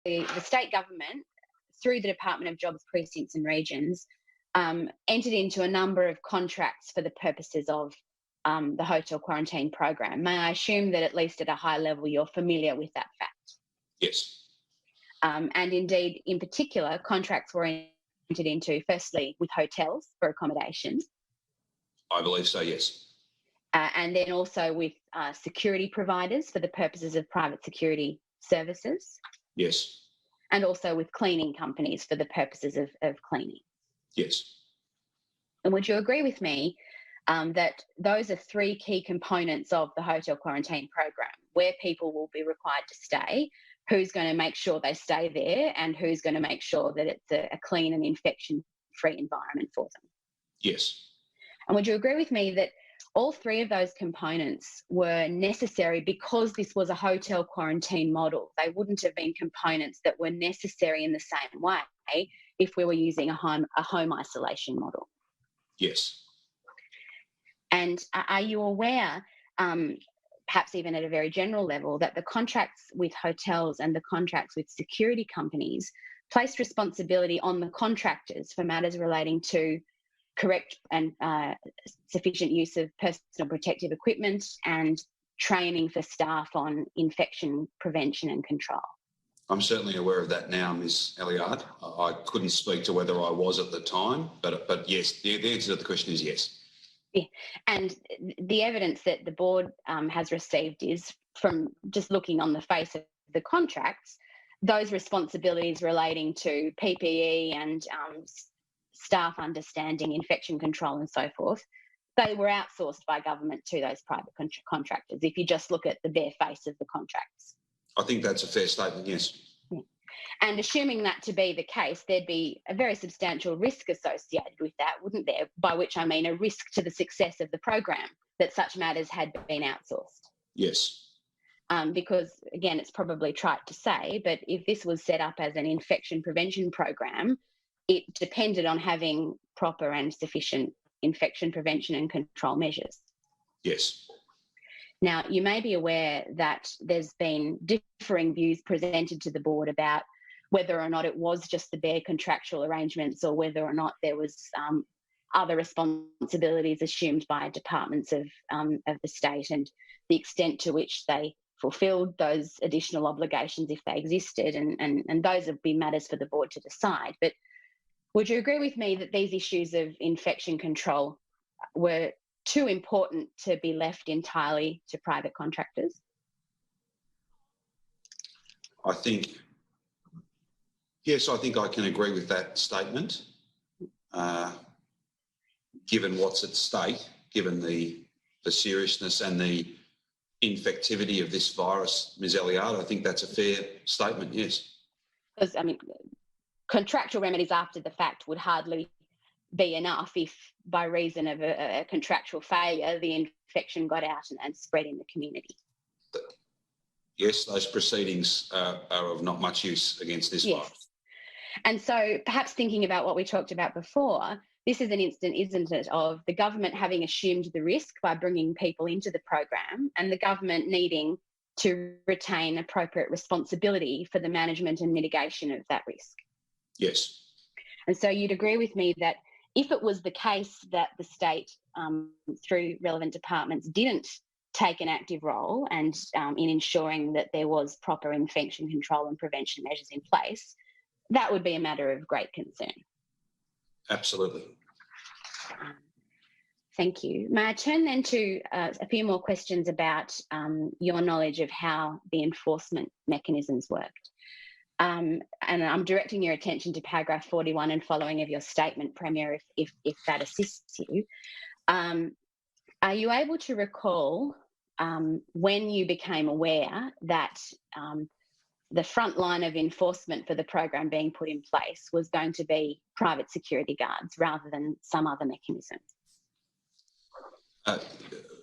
the state government, through the Department of Jobs, Precincts and Regions, entered into a number of contracts for the purposes of the hotel quarantine program. May I assume that at least at a high level you're familiar with that fact? Yes. And indeed, in particular, contracts were entered into firstly with hotels for accommodation. I believe so, yes. And then also with security providers for the purposes of private security services. Yes. And also with cleaning companies for the purposes of cleaning. Yes. And would you agree with me that those are three key components of the hotel quarantine program, where people will be required to stay, who's going to make sure they stay there, and who's going to make sure that it's a clean and infection-free environment for them? Yes. And would you agree with me that all three of those components were necessary because this was a hotel quarantine model? They wouldn't have been components that were necessary in the same way if we were using a home isolation model. Yes. And are you aware, perhaps even at a very general level, that the contracts with hotels and the contracts with security companies placed responsibility on the contractors for matters relating to correct and sufficient use of personal protective equipment and training for staff on infection prevention and control? I'm certainly aware of that now, Ms. Ellyard. I couldn't speak to whether I was at the time, but yes, the answer to the question is yes. Yeah. And the evidence that the board has received is from just looking on the face of the contracts, those responsibilities relating to PPE and staff understanding infection control and so forth, they were outsourced by government to those private contractors, if you just look at the bare face of the contracts. I think that's a fair statement, yes. Yeah. And assuming that to be the case, there'd be a very substantial risk associated with that, wouldn't there? By which I mean a risk to the success of the program that such matters had been outsourced. Yes. Because, again, it's probably trite to say, but if this was set up as an infection prevention program, it depended on having proper and sufficient infection prevention and control measures. Yes. Now, you may be aware that there's been differing views presented to the board about whether or not it was just the bare contractual arrangements or whether or not there was other responsibilities assumed by departments of the state and the extent to which they fulfilled those additional obligations if they existed, and those would be matters for the board to decide. But would you agree with me that these issues of infection control were too important to be left entirely to private contractors? I think, yes, I think I can agree with that statement. Given what's at stake, given the seriousness and the infectivity of this virus, Ms. Ellyard, I think that's a fair statement, yes. Because, I mean, contractual remedies after the fact would hardly be enough if by reason of a contractual failure the infection got out and spread in the community. Yes, those proceedings are of not much use against this virus. And so perhaps thinking about what we talked about before, this is an instance, isn't it, of the government having assumed the risk by bringing people into the program and the government needing to retain appropriate responsibility for the management and mitigation of that risk. Yes. And so you'd agree with me that if it was the case that the state, through relevant departments, didn't take an active role and in ensuring that there was proper infection control and prevention measures in place, that would be a matter of great concern. Absolutely. Thank you. May I turn then to a few more questions about your knowledge of how the enforcement mechanisms worked? And I'm directing your attention to paragraph 41 and following of your statement, Premier, if that assists you. Are you able to recall when you became aware that the front line of enforcement for the program being put in place was going to be private security guards rather than some other mechanism?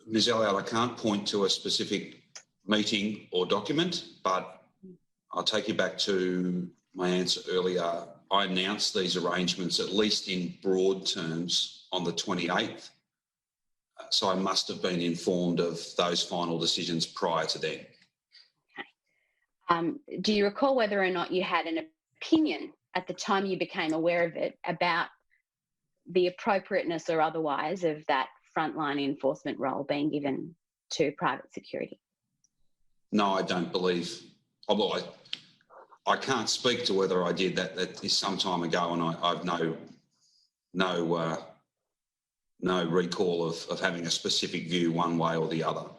Ms. Ellyard, I can't point to a specific meeting or document, but I'll take you back to my answer earlier. I announced these arrangements, at least in broad terms, on the 28th. So I must have been informed of those final decisions prior to then. Do you recall whether or not you had an opinion at the time you became aware of it about the appropriateness or otherwise of that frontline enforcement role being given to private security? No, I don't believe. Although I can't speak to whether I did that. That is some time ago, and I've no recall of having a specific view one way or the other.